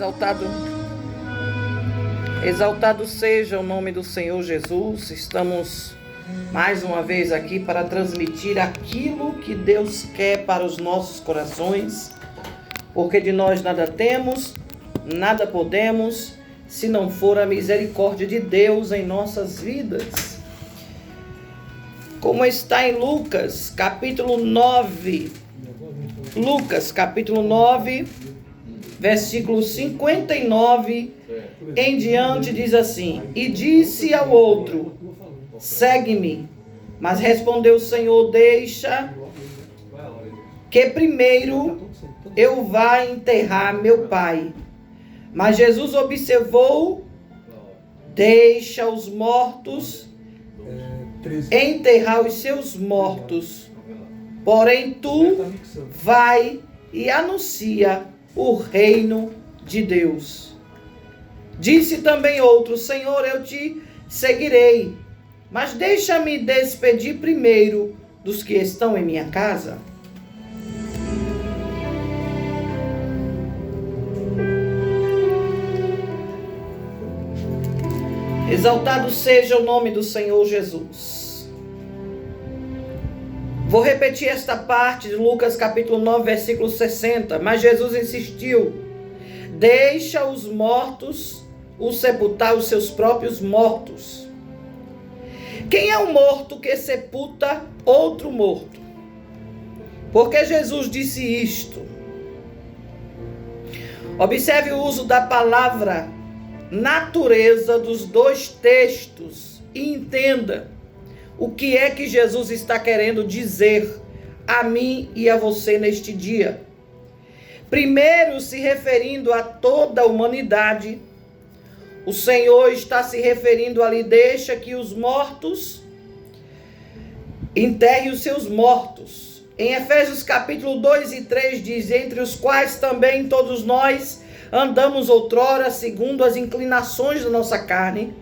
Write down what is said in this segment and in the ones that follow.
Exaltado, exaltado seja o nome do Senhor Jesus. Estamos mais uma vez aqui para transmitir aquilo que Deus quer para os nossos corações, porque de nós nada temos, nada podemos, se não for a misericórdia de Deus em nossas vidas. Como está em Lucas, capítulo 9. Lucas, capítulo 9, versículo 59 em diante, diz assim: E disse ao outro: segue-me. Mas respondeu o Senhor: deixa que primeiro eu vá enterrar meu pai. Mas Jesus observou: deixa os mortos enterrar os seus mortos. Porém tu vai e anuncia o reino de Deus. Disse também outro: Senhor, eu te seguirei, mas deixa-me despedir primeiro dos que estão em minha casa. Exaltado seja o nome do Senhor Jesus. Vou repetir esta parte de Lucas capítulo 9, versículo 60. Mas Jesus insistiu: deixa os mortos sepultar os seus próprios mortos. Quem é o morto que sepulta outro morto? Porque Jesus disse isto. Observe o uso da palavra natureza dos dois textos e entenda o que é que Jesus está querendo dizer a mim e a você neste dia. Primeiro, se referindo a toda a humanidade, o Senhor está se referindo ali: deixa que os mortos enterrem os seus mortos. Em Efésios capítulo 2 e 3 diz: entre os quais também todos nós andamos outrora segundo as inclinações da nossa carne,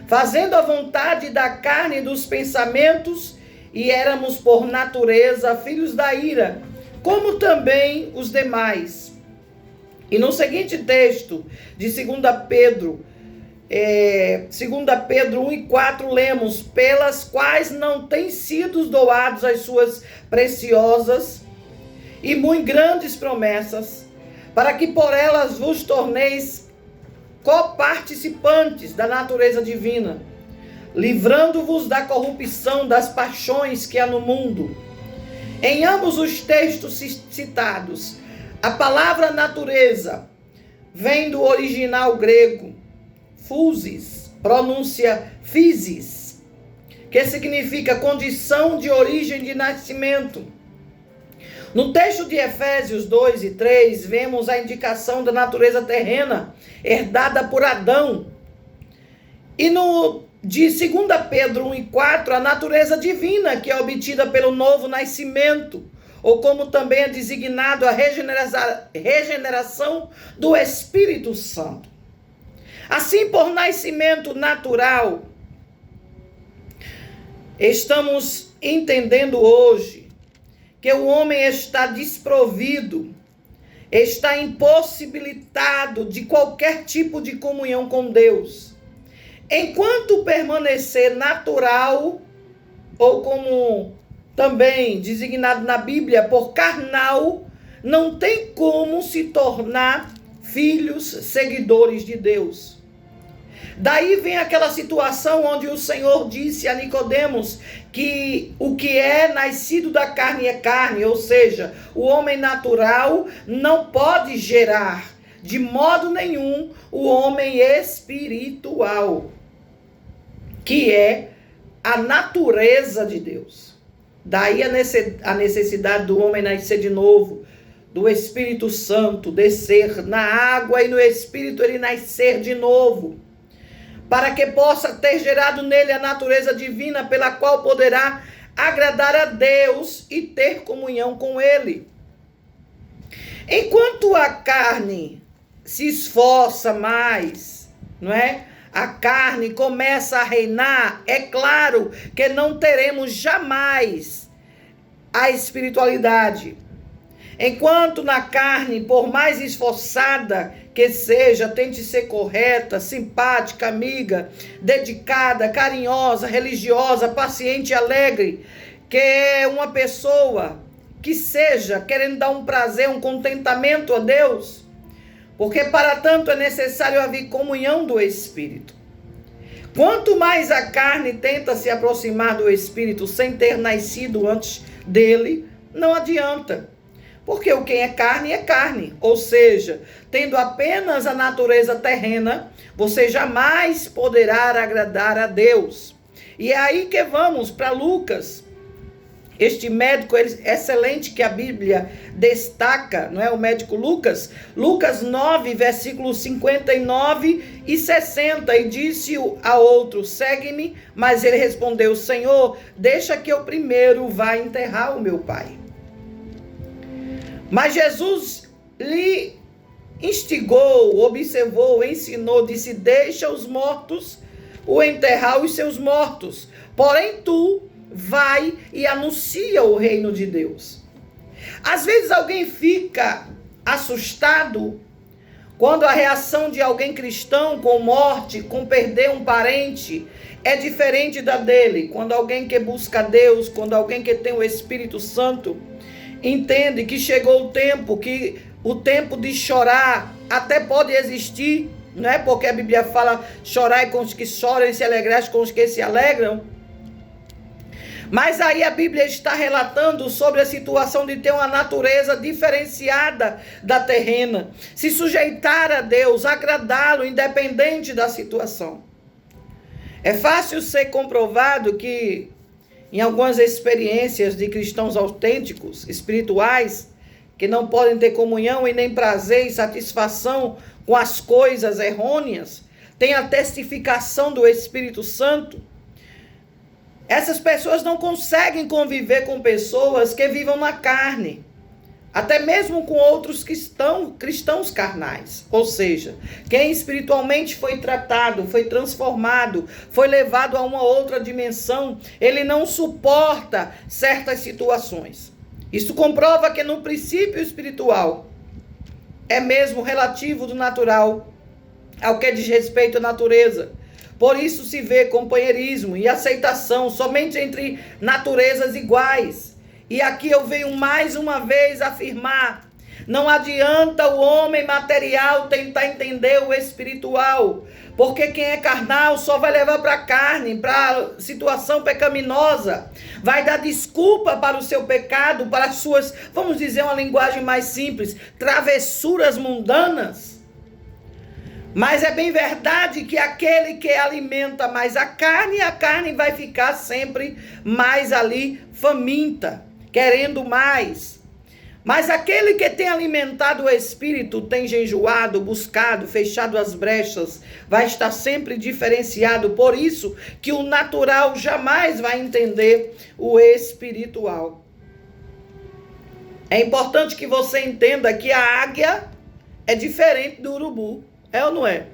fazendo a vontade da carne e dos pensamentos, e éramos por natureza filhos da ira, como também os demais. E no seguinte texto de 2 Pedro, 2 Pedro 1 e 4, lemos: pelas quais não têm sido doados as suas preciosas e muito grandes promessas, para que por elas vos torneis coparticipantes da natureza divina, livrando-vos da corrupção das paixões que há no mundo. Em ambos os textos citados, a palavra natureza vem do original grego physis, pronúncia physis, que significa condição de origem de nascimento. No texto de Efésios 2 e 3, vemos a indicação da natureza terrena, herdada por Adão. E no de 2 Pedro 1 e 4, a natureza divina, que é obtida pelo novo nascimento, ou como também é designado a regeneração do Espírito Santo. Assim, por nascimento natural, estamos entendendo hoje que o homem está desprovido, está impossibilitado de qualquer tipo de comunhão com Deus. Enquanto permanecer natural, ou como também designado na Bíblia por carnal, não tem como se tornar filhos seguidores de Deus. Daí vem aquela situação onde o Senhor disse a Nicodemos que o que é nascido da carne é carne, ou seja, o homem natural não pode gerar de modo nenhum o homem espiritual, que é a natureza de Deus. Daí a necessidade do homem nascer de novo, do Espírito Santo descer na água e no Espírito ele nascer de novo, para que possa ter gerado nele a natureza divina, pela qual poderá agradar a Deus e ter comunhão com ele. Enquanto a carne se esforça mais, não é? A carne começa a reinar, é claro que não teremos jamais a espiritualidade. Enquanto na carne, por mais esforçada que seja, tente ser correta, simpática, amiga, dedicada, carinhosa, religiosa, paciente e alegre, que é uma pessoa que seja querendo dar um prazer, um contentamento a Deus, porque para tanto é necessário haver comunhão do Espírito. Quanto mais a carne tenta se aproximar do Espírito sem ter nascido antes dele, não adianta. Porque o que é carne, ou seja, tendo apenas a natureza terrena, você jamais poderá agradar a Deus. E é aí que vamos para Lucas, este médico excelente que a Bíblia destaca, não é o médico Lucas? Lucas 9, versículos 59 e 60, e disse a outro, segue-me, mas ele respondeu, Senhor, deixa que eu primeiro vá enterrar o meu pai. Mas Jesus lhe instigou, observou, ensinou, disse, deixa os mortos o enterrar os seus mortos, porém tu vai e anuncia o reino de Deus. Às vezes alguém fica assustado quando a reação de alguém cristão com morte, com perder um parente, é diferente da dele. Quando alguém que busca Deus, quando alguém que tem o Espírito Santo, entende que chegou o tempo, que o tempo de chorar até pode existir, não é? Porque a Bíblia fala, chorai com os que choram e se alegrai com os que se alegram. Mas aí a Bíblia está relatando sobre a situação de ter uma natureza diferenciada da terrena, se sujeitar a Deus, agradá-lo, independente da situação. É fácil ser comprovado que em algumas experiências de cristãos autênticos, espirituais, que não podem ter comunhão e nem prazer e satisfação com as coisas errôneas, tem a testificação do Espírito Santo. Essas pessoas não conseguem conviver com pessoas que vivam na carne, até mesmo com outros cristãos carnais. Ou seja, quem espiritualmente foi tratado, foi transformado, foi levado a uma outra dimensão, ele não suporta certas situações. Isso comprova que no princípio espiritual é mesmo relativo do natural ao que diz respeito à natureza. Por isso se vê companheirismo e aceitação somente entre naturezas iguais. E aqui eu venho mais uma vez afirmar, não adianta o homem material tentar entender o espiritual, porque quem é carnal só vai levar para a carne, para a situação pecaminosa, vai dar desculpa para o seu pecado, para as suas, vamos dizer uma linguagem mais simples, travessuras mundanas. Mas é bem verdade que aquele que alimenta mais a carne vai ficar sempre mais ali faminta, querendo mais. Mas aquele que tem alimentado o espírito, tem jejuado, buscado, fechado as brechas, vai estar sempre diferenciado. Por isso que o natural jamais vai entender o espiritual. É importante que você entenda que a águia é diferente do urubu. É ou não é?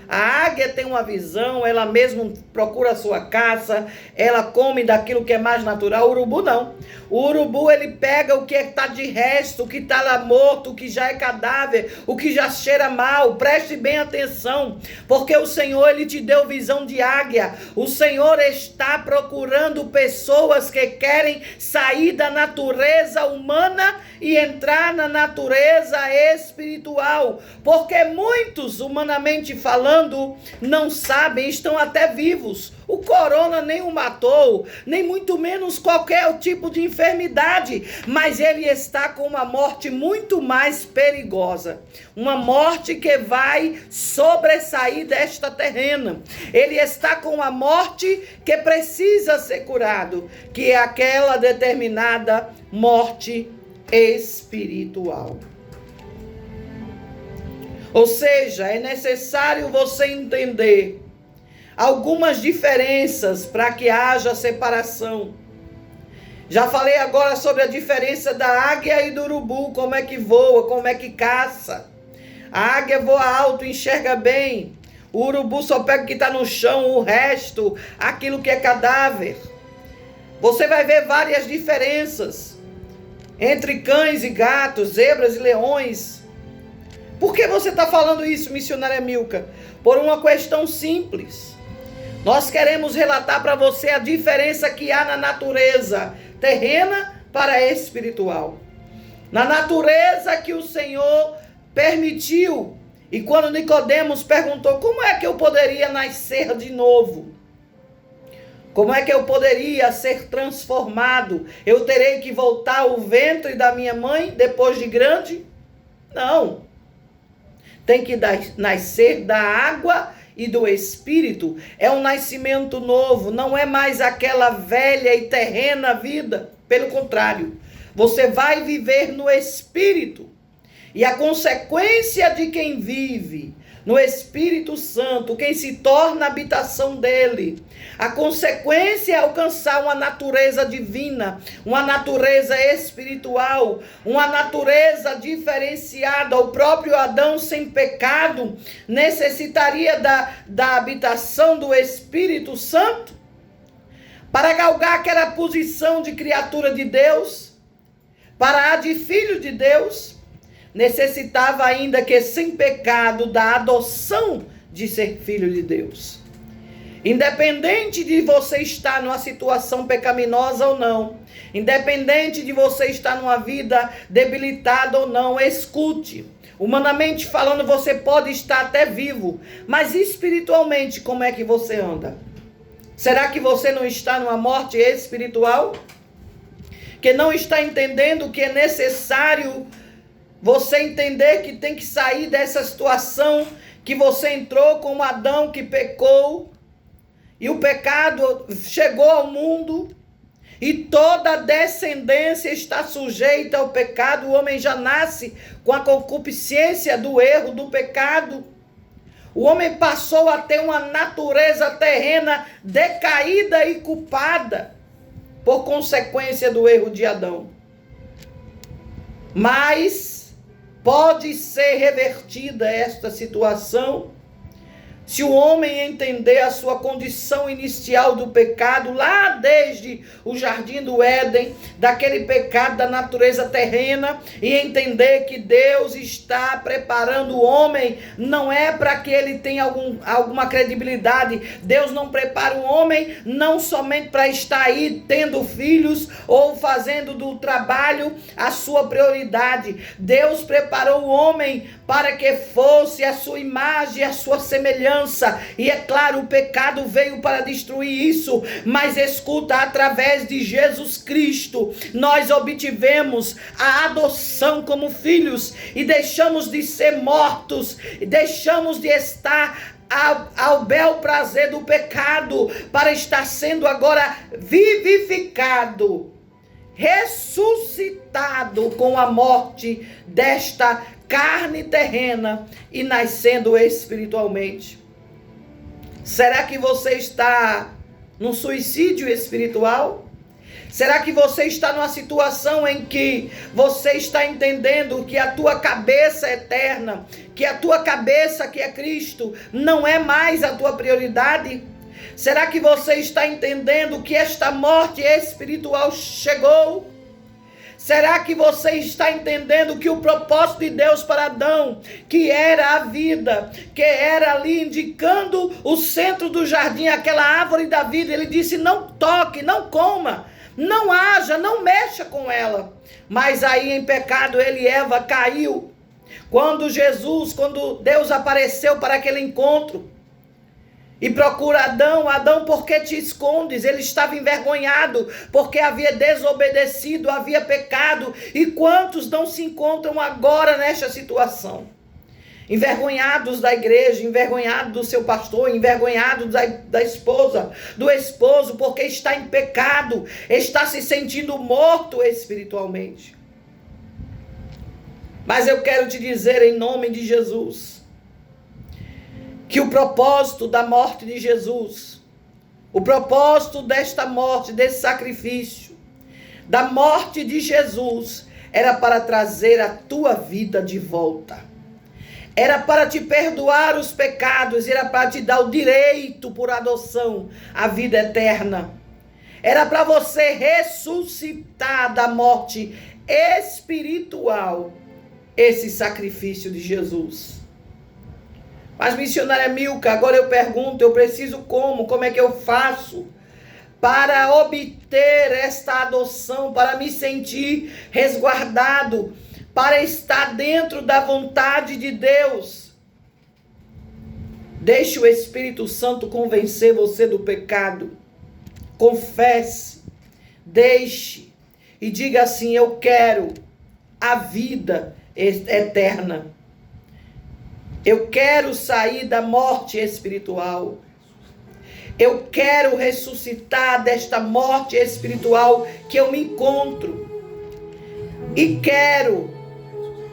A águia tem uma visão, ela mesmo procura a sua caça, ela come daquilo que é mais natural. O urubu não. O urubu, ele pega o que está de resto, o que está lá morto, o que já é cadáver, o que já cheira mal. Preste bem atenção, porque o Senhor, ele te deu visão de águia. O Senhor está procurando pessoas que querem sair da natureza humana e entrar na natureza espiritual. Porque muitos, humanamente falando, não sabem, estão até vivos. O corona nem o matou, nem muito menos qualquer tipo de enfermidade, mas ele está com uma morte muito mais perigosa, uma morte que vai sobressair desta terrena. Ele está com uma morte que precisa ser curado, que é aquela determinada morte espiritual. Ou seja, é necessário você entender algumas diferenças para que haja separação. Já falei agora sobre a diferença da águia e do urubu, como é que voa, como é que caça. A águia voa alto, enxerga bem. O urubu só pega o que está no chão, o resto, aquilo que é cadáver. Você vai ver várias diferenças entre cães e gatos, zebras e leões. Por que você está falando isso, missionária Milka? Por uma questão simples. Nós queremos relatar para você a diferença que há na natureza terrena para a espiritual. Na natureza que o Senhor permitiu. E quando Nicodemos perguntou, como é que eu poderia nascer de novo? Como é que eu poderia ser transformado? Eu terei que voltar ao ventre da minha mãe depois de grande? Não. Tem que nascer da água e do Espírito. É um nascimento novo, não é mais aquela velha e terrena vida. Pelo contrário, você vai viver no Espírito. E a consequência de quem vive no Espírito Santo, quem se torna a habitação dele, a consequência é alcançar uma natureza divina, uma natureza espiritual, uma natureza diferenciada. O próprio Adão sem pecado necessitaria da habitação do Espírito Santo para galgar aquela posição de criatura de Deus, para a de filho de Deus. Necessitava ainda que sem pecado da adoção de ser filho de Deus. Independente de você estar numa situação pecaminosa ou não, independente de você estar numa vida debilitada ou não, escute. Humanamente falando, você pode estar até vivo, mas espiritualmente, como é que você anda? Será que você não está numa morte espiritual? Que não está entendendo que é necessário você entender que tem que sair dessa situação que você entrou como Adão que pecou, e o pecado chegou ao mundo, e toda a descendência está sujeita ao pecado. O homem já nasce com a concupiscência do erro, do pecado. O homem passou a ter uma natureza terrena decaída e culpada por consequência do erro de Adão. Mas pode ser revertida esta situação se o homem entender a sua condição inicial do pecado, lá desde o jardim do Éden, daquele pecado da natureza terrena, e entender que Deus está preparando o homem, não é para que ele tenha alguma credibilidade. Deus não prepara o homem não somente para estar aí tendo filhos ou fazendo do trabalho a sua prioridade. Deus preparou o homem para que fosse a sua imagem, a sua semelhança. E é claro, o pecado veio para destruir isso, mas escuta, através de Jesus Cristo, nós obtivemos a adoção como filhos, e deixamos de ser mortos, e deixamos de estar ao bel prazer do pecado, para estar sendo agora vivificado, ressuscitado com a morte desta carne terrena e nascendo espiritualmente. Será que você está num suicídio espiritual? Será que você está numa situação em que você está entendendo que a tua cabeça é eterna, que a tua cabeça, que é Cristo, não é mais a tua prioridade? Será que você está entendendo que esta morte espiritual chegou? Será que você está entendendo que o propósito de Deus para Adão, que era a vida, que era ali indicando o centro do jardim, aquela árvore da vida, ele disse: não toque, não coma, não haja, não mexa com ela. Mas aí em pecado ele e Eva caiu. Quando Deus apareceu para aquele encontro e procura Adão, por que te escondes? Ele estava envergonhado, porque havia desobedecido, havia pecado. E quantos não se encontram agora nesta situação? Envergonhados da igreja, envergonhados do seu pastor, envergonhados da esposa, do esposo, porque está em pecado, está se sentindo morto espiritualmente. Mas eu quero te dizer em nome de Jesus, que o propósito da morte de Jesus, o propósito desta morte, desse sacrifício, da morte de Jesus, era para trazer a tua vida de volta. Era para te perdoar os pecados, era para te dar o direito por adoção à vida eterna. Era para você ressuscitar da morte espiritual esse sacrifício de Jesus. Mas, missionária Milka, agora eu pergunto, eu preciso como é que eu faço para obter esta adoção, para me sentir resguardado, para estar dentro da vontade de Deus? Deixe o Espírito Santo convencer você do pecado. Confesse, deixe e diga assim: eu quero a vida eterna. Eu quero sair da morte espiritual. Eu quero ressuscitar desta morte espiritual que eu me encontro. E quero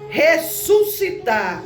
ressuscitar